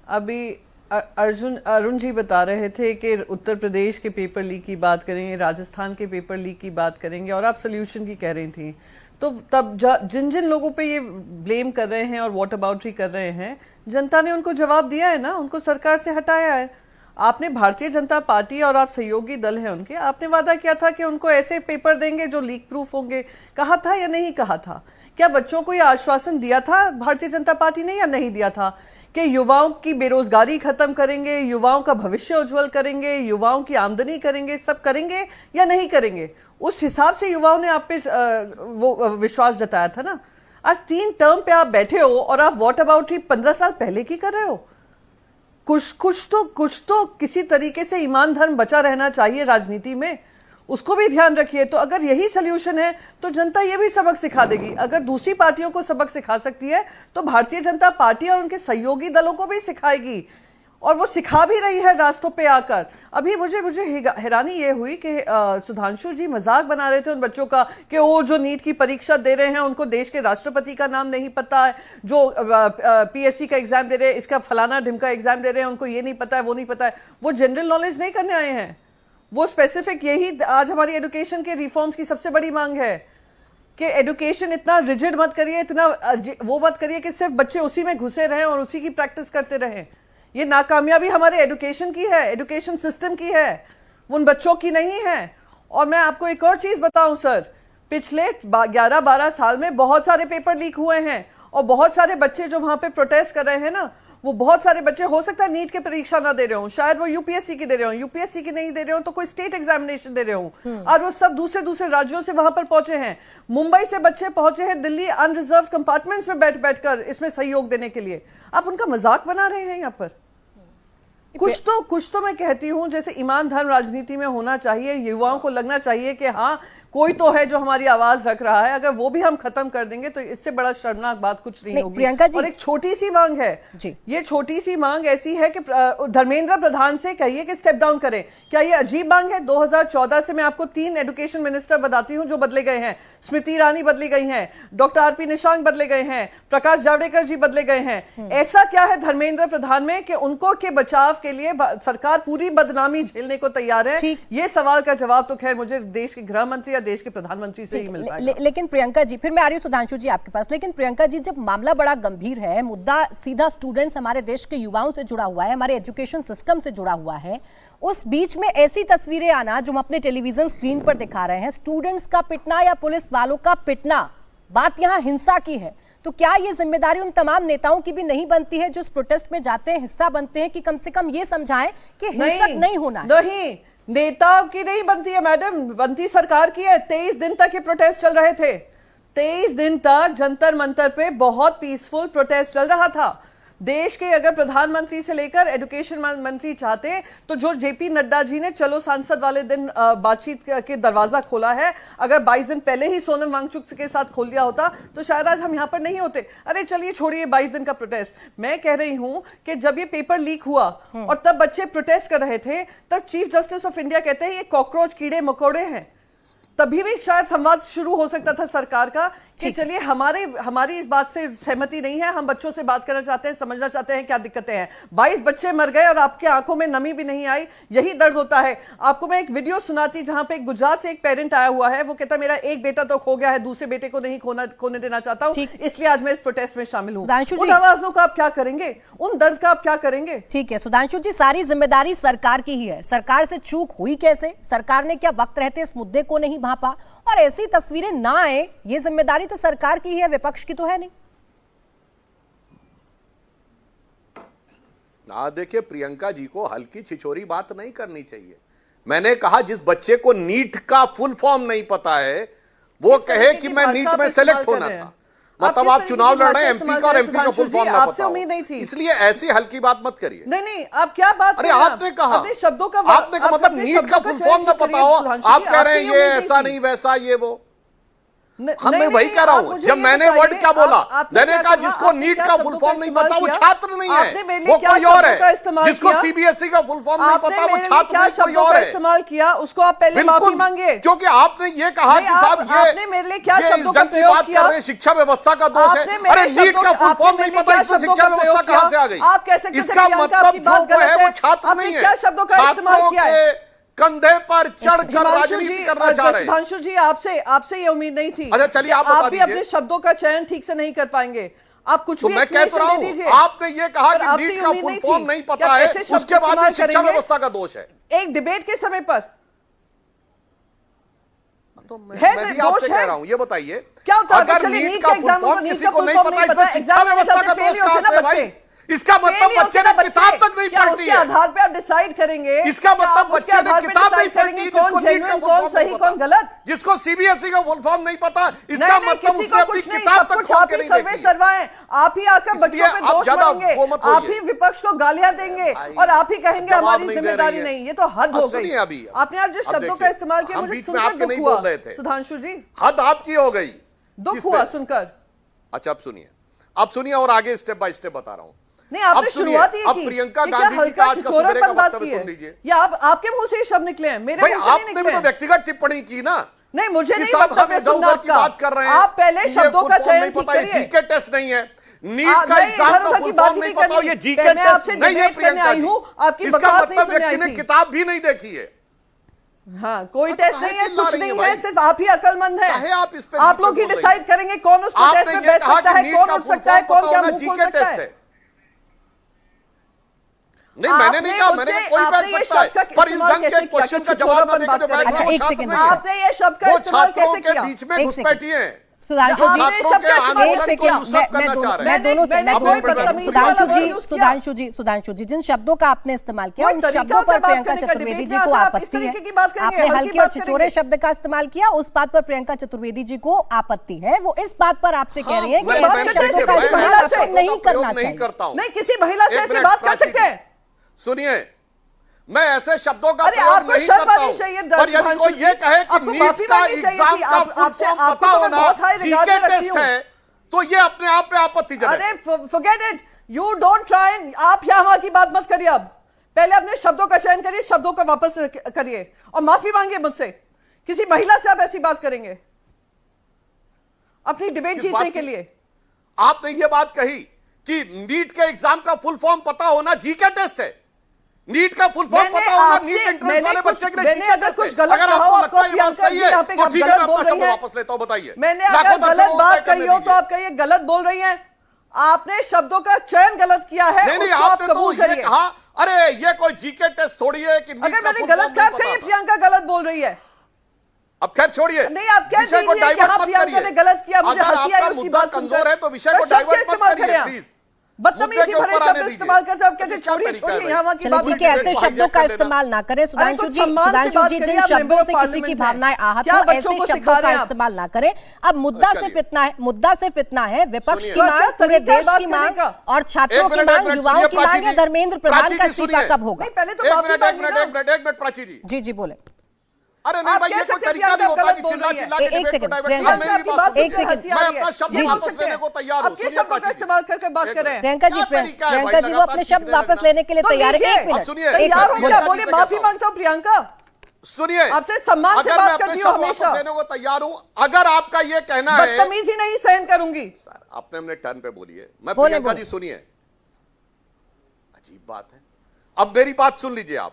अभी अरुण जी बता रहे थे कि उत्तर प्रदेश के पेपर लीक की बात करेंगे, राजस्थान के पेपर लीक की बात करेंगे और आप सोल्यूशन की कह रही थी। तो तब जिन जिन लोगों पे ये ब्लेम कर रहे हैं और वॉट अबाउटरी कर रहे हैं, जनता ने उनको जवाब दिया है ना, उनको सरकार से हटाया है। आपने भारतीय जनता पार्टी और आप सहयोगी दल हैं उनके, आपने वादा किया था कि उनको ऐसे पेपर देंगे जो लीक प्रूफ होंगे। कहा था या नहीं कहा था? क्या बच्चों को यह आश्वासन दिया था भारतीय जनता पार्टी ने या नहीं दिया था कि युवाओं की बेरोजगारी खत्म करेंगे, युवाओं का भविष्य उज्जवल करेंगे, युवाओं की आमदनी करेंगे, सब करेंगे या नहीं करेंगे? उस हिसाब से युवाओं ने आप पे वो विश्वास जताया था ना। आज 3 टर्म पे आप बैठे हो और आप वॉट अबाउट ही 15 साल पहले की कर रहे हो। कुछ तो किसी तरीके से ईमान धर्म बचा रहना चाहिए राजनीति में, उसको भी ध्यान रखिए। तो अगर यही सोल्यूशन है तो जनता ये भी सबक सिखा देगी। अगर दूसरी पार्टियों को सबक सिखा सकती है तो भारतीय जनता पार्टी और उनके सहयोगी दलों को भी सिखाएगी, और वो सिखा भी रही है रास्तों पे आकर। अभी मुझे हैरानी ये हुई कि सुधांशु जी मजाक बना रहे थे उन बच्चों का कि वो जो नीट की परीक्षा दे रहे हैं उनको देश के राष्ट्रपति का नाम नहीं पता है, जो पीएससी का एग्जाम दे रहे हैं, इसका फलाना ढिमका एग्जाम दे रहे हैं, उनको ये नहीं पता है, वो नहीं पता है। वो जनरल नॉलेज नहीं करने आए हैं, वो स्पेसिफिक। यही आज हमारी एजुकेशन के रिफॉर्म्स की सबसे बड़ी मांग है कि एजुकेशन इतना रिजिड मत करिए, इतना वो मत करिए कि सिर्फ बच्चे उसी में घुसे रहें और उसी की प्रैक्टिस करते रहें। ये नाकामयाबी हमारे एजुकेशन की है, एजुकेशन सिस्टम की है, उन बच्चों की नहीं है। और मैं आपको एक और चीज बताऊं सर, पिछले 11-12 साल में बहुत सारे पेपर लीक हुए हैं और बहुत सारे बच्चे जो वहां पे प्रोटेस्ट कर रहे हैं ना, वो बहुत सारे बच्चे हो सकता है नीट की परीक्षा ना दे रहे हो, शायद वो यूपीएससी की दे रहे हो, यूपीएससी की नहीं दे रहे हो तो कोई स्टेट एग्जामिनेशन दे रहे हो, और वो सब दूसरे राज्यों से वहां पर पहुंचे हैं। मुंबई से बच्चे पहुंचे हैं दिल्ली अनरिजर्व कंपार्टमेंट्स में बैठकर इसमें सहयोग देने के लिए। आप उनका मजाक बना रहे हैं यहाँ पर। कुछ तो मैं कहती हूं जैसे ईमान धर्म राजनीति में होना चाहिए। युवाओं को लगना चाहिए कि हाँ कोई तो है जो हमारी आवाज रख रहा है। अगर वो भी हम खत्म कर देंगे तो इससे बड़ा शर्मनाक बात कुछ नहीं होगी। प्रियंका जी, और एक छोटी सी मांग है जी, ये छोटी सी मांग ऐसी है कि धर्मेंद्र प्रधान से कहिए कि स्टेप डाउन करें। क्या ये अजीब मांग है? 2014 से मैं आपको 3 एजुकेशन मिनिस्टर बताती हूं जो बदले गए हैं। स्मृति ईरानी बदली गई हैं, डॉक्टर आरपी निशंक बदले गए हैं, प्रकाश जावड़ेकर जी बदले गए हैं। ऐसा क्या है धर्मेंद्र प्रधान में कि उनको के बचाव के लिए सरकार पूरी बदनामी झेलने को तैयार है? ये सवाल का जवाब तो खैर मुझे देश के गृह मंत्री देश के प्रधानमंत्री से ही मिल पाएगा। लेकिन प्रियंका जी, फिर मैं आ रही हूं सुधांशु जी आपके पास, लेकिन प्रियंका जी जब मामला बड़ा गंभीर है, मुद्दा सीधा स्टूडेंट्स हमारे देश के युवाओं से जुड़ा हुआ है, हमारे एजुकेशन सिस्टम से जुड़ा हुआ है, उस बीच में ऐसी तस्वीरें आना जो हम अपने टेलीविजन स्क्रीन पर दिखा रहे हैं, स्टूडेंट्स का पिटना या पुलिस वालों का पिटना, बात यहां हिंसा की है, तो क्या ये जिम्मेदारी उन तमाम नेताओं की भी नहीं बनती है जो इस प्रोटेस्ट में जाते हैं, हिस्सा बनते हैं, कि कम से कम ये समझाएं कि हिंसक नहीं होना है? नहीं, नेताओं की नहीं बनती है मैडम, बनती सरकार की है। 23 दिन तक ये प्रोटेस्ट चल रहे थे, 23 दिन तक जंतर मंतर पे बहुत पीसफुल प्रोटेस्ट चल रहा था। देश के अगर प्रधानमंत्री से लेकर एजुकेशन मंत्री चाहते तो जो जेपी नड्डा जी ने चलो सांसद वाले दिन बातचीत के दरवाजा खोला है, अगर 22 दिन पहले ही सोनम वांगचुक के साथ खोल दिया होता तो शायद आज हम यहां पर नहीं होते। अरे चलिए छोड़िए 22 दिन का प्रोटेस्ट, मैं कह रही हूं कि जब ये पेपर लीक हुआ और तब बच्चे प्रोटेस्ट कर रहे थे, तब चीफ जस्टिस ऑफ इंडिया कहते हैं ये कॉकरोच कीड़े मकोड़े हैं। तभी भी शायद संवाद शुरू हो सकता था सरकार का कि चलिए हमारी इस बात से सहमति नहीं है, हम बच्चों से बात करना चाहते हैं, समझना चाहते हैं क्या दिक्कतें हैं। 22 बच्चे मर गए और आपके आंखों में नमी भी नहीं आई, यही दर्द होता है। आपको मैं एक वीडियो सुनाती जहां पे गुजरात से एक पेरेंट आया हुआ है, वो कहता मेरा एक बेटा तो खो गया है, दूसरे बेटे को नहीं खोने देना चाहता हूं, इसलिए आज मैं इस प्रोटेस्ट में शामिल हूं। उन आवाजों का आप क्या करेंगे, उन दर्द का आप क्या करेंगे? ठीक है सुधांशु जी, सारी जिम्मेदारी सरकार की ही है। सरकार से चूक हुई कैसे? सरकार ने क्या वक्त रहते इस मुद्दे को नहीं भांपा? और ऐसी तस्वीरें ना आए, ये जिम्मेदारी तो सरकार की ही है, विपक्ष की तो है नहीं। देखिए, प्रियंका जी को हल्की छिछोरी बात नहीं करनी चाहिए। मैंने कहा जिस बच्चे को नीट का फुल फॉर्म नहीं पता है वो कहे कि मैं नीट में सेलेक्ट होना था, मतलब आप चुनाव लड़ रहे हैं एमपी का और एमपी का फुल फॉर्म ना पता हो, इसलिए ऐसी हल्की बात मत करिए। नहीं, आप क्या बात अरे आपने कहा, शब्दों का आपने कहा मतलब नीट का फुल फॉर्म ना पता हो, आप कह रहे हैं ये ऐसा नहीं वैसा ये वो। मैं वही कह रहा हूं, जब मैंने वर्ड क्या बोला, मैंने कहा जिसको नीट का फुल फॉर्म नहीं पता वो छात्र नहीं है, वो कोई और है। जिसको सीबीएसई का फुल फॉर्म नहीं पता वो छात्र नहीं, कोई और है। इस्तेमाल किया उसको आप पहले माफी मांगिए, क्योंकि आपने ये कहा कि साहब आपने मेरे लिए क्या ये शब्दों का इस बात कर रहे हैं शिक्षा व्यवस्था का दोष है। अरे नीट का फुल फॉर्म नहीं पता, इसमें शिक्षा व्यवस्था कहां से आ गई? आप कह सकते हैं इसका मतलब जो है वो छात्र नहीं है, क्या शब्दों का इस्तेमाल किया है? कंधे पर चढ़कर राजनीति करना चाह रहे हैं। सुधांशु जी, आपसे ये उम्मीद नहीं थी। अच्छा चलिए आप बता भी दीजिए। अपने शब्दों का चयन ठीक से नहीं कर पाएंगे, आप कुछ तो भी मैं कह तो रहा हूं, आपने ये कहा कि नीट का फुल फॉर्म नहीं पता है, उसके बाद में शिक्षा व्यवस्था का दोष है। एक डिबेट के समय पर तो मैं भी आपसे कह रहा हूं, ये बताइए क्या होता है अगर नीट का फुल फॉर्म किसी को नहीं पता, इसमें शिक्षा व्यवस्था का दोष कहां से है भाई? इसका मतलब बच्चे ने किताब तक नहीं पढ़ती है, आधार पे आप डिसाइड करेंगे। इसका मतलब बच्चे ने किताब नहीं पढ़ती, कौन जेन्युइन कौन सही कौन गलत, जिसको सीबीएसई का फुल फॉर्म नहीं पता, इसका मतलब उसने अपनी किताब तक खोल के नहीं देखी। सर्वे आप ही आकर बच्चों पे दोष मांगेंगे, आप ही विपक्ष को गालियां देंगे और आप ही कहेंगे हमारी जिम्मेदारी नहीं। ये तो हद हो गई। अभी आपने आज जिस शब्दों का इस्तेमाल किया मुझे सुनकर दुख हुआ सुधांशु जी, हद आपकी हो गई, दुख हुआ सुनकर। अच्छा अब सुनिए और आगे स्टेप बाय स्टेप बता रहा हूं। नहीं, आपने शुरुआत ही की। अब प्रियंका गांधी जी का आज का सुबह का वक्तव्य सुन लीजिए। या आपके मुंह से ये शब्द निकले हैं, मेरे मुंह से नहीं आपने भी तो व्यक्तिगत टिप्पणी की ना। नहीं, मुझे नहीं वक्तव्य सुनना आपका। बात कर रहे हैं, आप पहले शब्दों का चयन ठीक करिए। जीके टेस्ट नहीं है, नीट का एग्जाम का फुल फॉर्म नहीं पता, ये जीके टेस्ट नहीं है प्रियंका जी। इसका मतलब व्यक्ति ने किताब भी नहीं देखी है। हाँ, कोई टेस्ट नहीं है, कुछ नहीं है, सिर्फ आप ही अकलमंद हैं। आप लोग ही डिसाइड करेंगे कौन उस टेस्ट में बैठ सकता है, कौन उठ सकता है, कौन क्या मुंह खोल सकता है। नहीं, मैंने नहीं कहा, मैंने कोई बैठ सकता है, पर इस ढंग के क्वेश्चन का जवाब ना देकर जो बैठे अच्छा, एक सेकंड, आपने ये शब्द का इस्तेमाल कैसे किया? बीच में घुसपैठी हैं। सुधांशु जी, सुधांशु जी, जिन शब्दों का आपने इस्तेमाल किया उन शब्दों पर प्रियंका चतुर्वेदी जी को आपत्ति है। आपने हल्के और छिछोरे शब्द का इस्तेमाल किया, उस बात पर प्रियंका चतुर्वेदी जी को आपत्ति है। वो इस बात पर आपसे कह रही है कि ऐसे शब्दों का इस्तेमाल नहीं करना चाहिए। नहीं, किसी महिला से ऐसी बात कर सकते हैं? सुनिए, मैं ऐसे शब्दों का प्रयोग आपको नहीं शर्म करता आनी हूं, चाहिए। पर यदि कोई ये कहे कि नीट का एग्जाम का फुल फॉर्म पता होना जीके टेस्ट है तो ये अपने आप में आपत्तिजनक है। अरे forget it, you don't try. आप यहाँ की बात मत करिए। अब पहले अपने शब्दों का चयन करिए, शब्दों का वापस करिए और माफी मांगिए मुझसे। किसी महिला से आप ऐसी बात करेंगे अपनी डिबेट जीतने के लिए? आपने ये बात कही कि नीट के एग्जाम का फुल फॉर्म पता होना जीके टेस्ट है। नीट का फुल फॉर्म पता होना नीट एंट्रेंस वाले बच्चे के लिए जीके टेस्ट है। अगर आपको लगता है ये बात सही है तो ठीक है, मैं अपना शब्द वापस लेता हूं। बताइए, मैंने अगर गलत बात कही हो तो आप कहिए गलत बोल रही हैं। आपने शब्दों का चयन गलत किया है। नहीं, आपने तो ये कहा, अरे ये कोई जीके टेस्ट थोड़ी है कि अगर मैंने गलत कहा, कहिए प्रियंका गलत बोल रही है। अब खैर छोड़िए, नहीं, आप क्या विषय को डाइवर्ट मत प्रियंका ने गलत किया, मुझे हंसी आई उसकी बात कमजोर है तो विषय को डाइवर्ट मत करिए प्लीज। बदतमीजी भरे शब्द इस्तेमाल करते हैं, कहते छोड़िए यहाँ की बात। जी के ऐसे शब्दों का इस्तेमाल ना करें सुधांशु जी। सुधांशु जी, जिन शब्दों से किसी की भावनाएं आहत हो ऐसे शब्दों का इस्तेमाल ना करें। अब मुद्दा से फितना है विपक्ष की मांग, पूरे देश की मांग और छात्रों की मांग, युवाओं की मांग है। धर्मेंद्र प्रधान का इस्तीफा कब होगा? पहले तो एक मिनट प्राची जी। जी बोले। अरे नहीं भाई, ये कोई तरीका नहीं होता कि चिल्ला चिल्ला के एक सेकंड, प्रियंका जी, मैं अपना शब्द वापस लेने को तैयार हूं। सुनिए प्राची जी, इस्तेमाल करके बात कर रहे हैं। प्रियंका जी वो अपने शब्द वापस लेने के लिए तैयार है। एक मिनट, तैयार हो क्या? बोले माफी मांगता हूं प्रियंका। सुनिए, आपसे सम्मान से बात करती हूं हमेशा। लेने को तैयार हूं। अगर आपका ये कहना है बदतमीजी नहीं सहन करूंगी। आपने अपने टर्न पे बोलिए। मैं प्रियंका जी सुनिए, अजीब बात है। अब मेरी बात सुन लीजिए।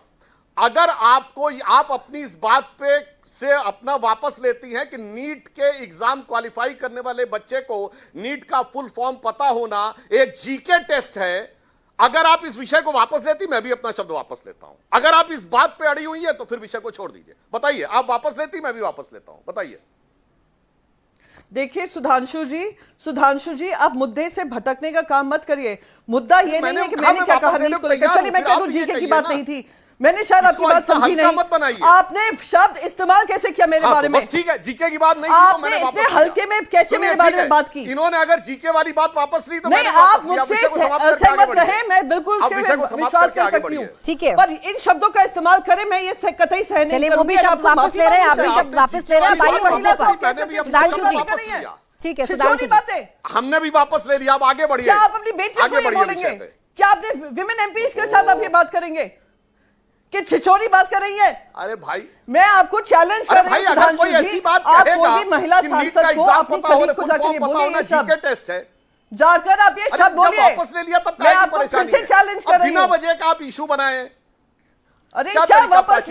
अगर आप अपनी इस बात पे से अपना वापस लेती हैं कि नीट के एग्जाम क्वालिफाई करने वाले बच्चे को नीट का फुल फॉर्म पता होना एक जीके टेस्ट है, अगर आप इस विषय को वापस लेती, मैं भी अपना शब्द वापस लेता हूं। अगर आप इस बात पे अड़ी हुई है तो फिर विषय को छोड़ दीजिए। बताइए, आप वापस लेती, मैं भी वापस लेता हूं। बताइए। देखिए सुधांशु जी आप मुद्दे से भटकने का काम मत करिए। मुद्दा ये नहीं है कि मैंने क्या कहा नीट को लेकर। चलिए मैं कह दूं जीके की बात नहीं थी, मैंने शायद आपकी बात समझी नहीं। आपने शब्द इस्तेमाल कैसे किया मेरे बारे में? ठीक है, जीके की बात नहीं, आपने इतने हल्के में कैसे मेरे बारे में बात की? इन्होंने अगर जीके वाली बात वापस ली तो नहीं, आप मुझसे सहमत रहे, मैं बिल्कुल उसके विश्वास कर सकती हूँ, ठीक है, पर इन शब्दों का इस्तेमाल करें मैं ये कतई सहन नहीं चलिए वो भी शब्द वापस ले रहे हैं, आप भी शब्द वापस ले रहे हैं। ठीक है सुधांशु जी, हमने भी वापस ले लिया, अब आगे बढ़िए। क्या आप अपनी बेटी को बोलेंगे? क्या आपने विमेन एमपीज के साथ आप ये बात करेंगे कि छिछोरी बात कर रही है? अरे भाई मैं आपको चैलेंज कर रही हूं, अगर कोई ऐसी बात कहेगा कि महिला सांसद को अपनी कलीग को जाकर ये बोलिए ये शब्द टेस्ट है, जाकर आप ये शब्द बोलिए। वापस ले लिया तब मैं आपको फिर से चैलेंज कर रही हूं। बिना वजह का आप इशू बनाए। अरे क्या वापस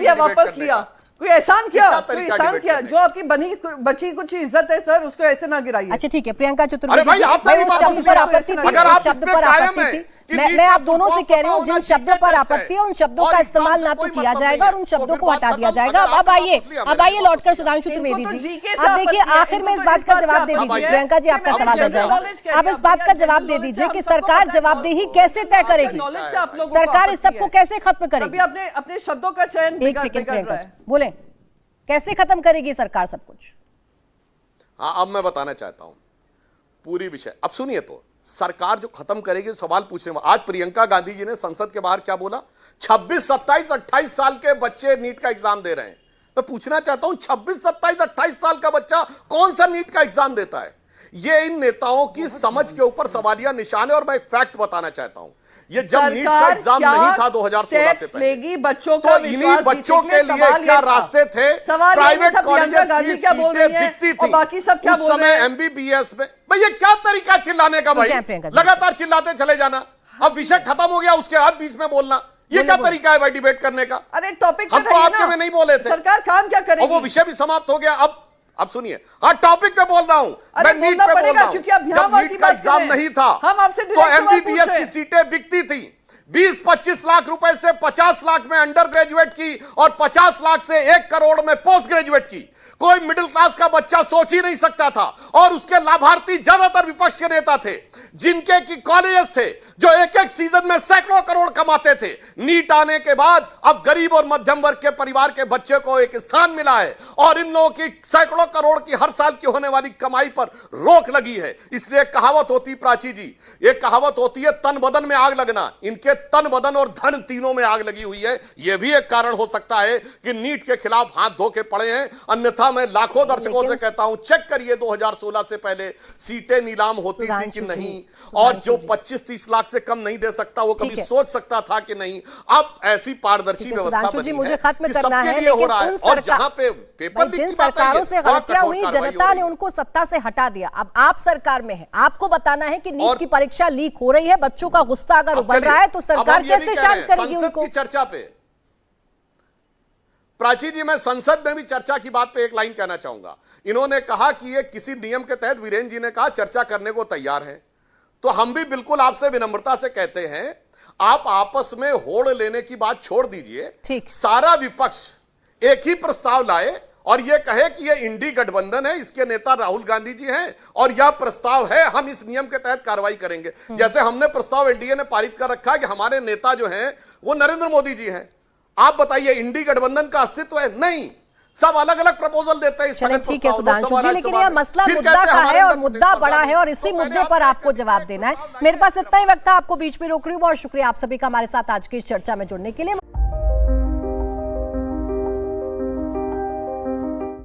लिया? कोई एहसान किया जो आपकी बची कुछ इज्जत है सर, उसको ऐसे ना गिराइए। अच्छा ठीक है, प्रियंका चतुर्वेदी, मैं आप दोनों से कह रही हूँ जिन शब्दों पर आपत्ति है उन शब्दों का इस्तेमाल ना तो किया जाएगा और उन शब्दों को हटा दिया जाएगा। अब आइए लौटकर सुधांशु त्रिवेदी जी, अब देखिए आखिर में इस बात का जवाब दे दीजिए। प्रियंका जी आपका सवाल हो जाएगा, आप इस बात का जवाब दे दीजिए कि सरकार जवाबदेही कैसे तय करेगी, सरकार इस सबको कैसे खत्म करेगी? अपने शब्दों का चयन एक सेकंड प्रियंका जी बोले, कैसे खत्म करेगी सरकार सब कुछ? हाँ अब मैं बताना चाहता हूं पूरी विषय। अब सुनिए, तो सरकार जो खत्म करेगी सवाल पूछने में, आज प्रियंका गांधी जी ने संसद के बाहर क्या बोला? 26, 27, 28 साल के बच्चे नीट का एग्जाम दे रहे हैं। मैं पूछना चाहता हूं 26, 27, 28 साल का बच्चा कौन सा नीट का एग्जाम देता है? ये इन नेताओं की समझ के ऊपर सवालिया निशान है। और मैं एक फैक्ट बताना चाहता हूं, ये जब नीट का एग्जाम नहीं था 2016 से पहले, बच्चों तो इन्हीं बच्चों के लिए क्या रास्ते थे? प्राइवेट कॉलेजेस की सीटें बिकती थी बाकी सब क्या उस समय एमबीबीएस में। भाई ये क्या तरीका चिल्लाने का? भाई लगातार चिल्लाते चले जाना, अब विषय खत्म हो गया उसके बाद बीच में बोलना, ये क्या तरीका है भाई डिबेट करने का? अरे टॉपिक हम तो आपके में नहीं बोले थे, सरकार काम क्या करेगी? वो विषय भी समाप्त हो गया। अब सुनिए, हाँ टॉपिक पे बोल रहा हूं मैं, नीट पे बोल रहा हूं। जब नीट का एग्जाम नहीं था तो एमबीबीएस की सीटें बिकती थी 20-25 लाख रुपए से 50 लाख में अंडर ग्रेजुएट की और 50 लाख से 1 करोड़ में पोस्ट ग्रेजुएट की। कोई मिडिल क्लास का बच्चा सोच ही नहीं सकता था। और उसके लाभार्थी ज्यादातर विपक्ष के नेता थे, जिनके की कॉलेजेस थे जो एक सीजन में सैकड़ों करोड़ कमाते थे। नीट आने के बाद अब गरीब और मध्यम वर्ग के परिवार के बच्चे को एक स्थान मिला है और इन लोगों की सैकड़ों करोड़ की हर साल की होने वाली कमाई पर रोक लगी है। इसलिए कहावत होती, प्राची जी, एक कहावत होती है तन बदन में आग लगना। इनके तन बदन और धन तीनों में आग लगी हुई है। यह भी एक कारण हो सकता है कि नीट के खिलाफ हाथ धो के पड़े हैं। अन्यथा मैं लाखों दर्शकों से कहता हूं चेक करिए 2016 से पहले सीटें नीलाम होती थी कि नहीं, और जो 25-30 लाख से कम नहीं दे सकता वो कभी सोच सकता था कि नहीं। अब ऐसी पारदर्शी व्यवस्था बनी है मुझे खत्म कि करना सबके है, लिए हो लेकिन रहा है। और जहां पे पेपर लीक की बात सरकारों से गलतियां हुई, जनता ने उनको सत्ता से हटा दिया। अब आप सरकार में है, आपको बताना है कि नीट की परीक्षा लीक हो रही है, बच्चों का गुस्सा अगर उबल रहा है तो सरकार कैसे शांत करेगी उनको? चर्चा पे प्राची जी, मैं संसद में भी चर्चा की बात पे एक लाइन कहना चाहूंगा। इन्होंने कहा कि ये किसी नियम के तहत, वीरेंद्र जी ने कहा चर्चा करने को तैयार हैं, तो हम भी बिल्कुल आपसे विनम्रता से कहते हैं आप आपस में होड़ लेने की बात छोड़ दीजिए। सारा विपक्ष एक ही प्रस्ताव लाए और यह कहे कि यह इंडी गठबंधन है, इसके नेता राहुल गांधी जी हैं और यह प्रस्ताव है, हम इस नियम के तहत कार्रवाई करेंगे। जैसे हमने प्रस्ताव एनडीए ने पारित कर रखा है कि हमारे नेता जो हैं वो नरेंद्र मोदी जी हैं। आप बताइए इंडी गठबंधन का अस्तित्व है? नहीं, सब अलग अलग प्रपोजल देते हैं। चलिए ठीक है सुधांशु जी, लेकिन यह मसला मुद्दा का है और मुद्दा बड़ा है और इसी मुद्दे पर आपको जवाब देना है। मेरे पास इतना ही वक्त था, आपको बीच में रोक रही हूँ। बहुत शुक्रिया आप सभी का हमारे साथ आज की इस चर्चा में जुड़ने के लिए।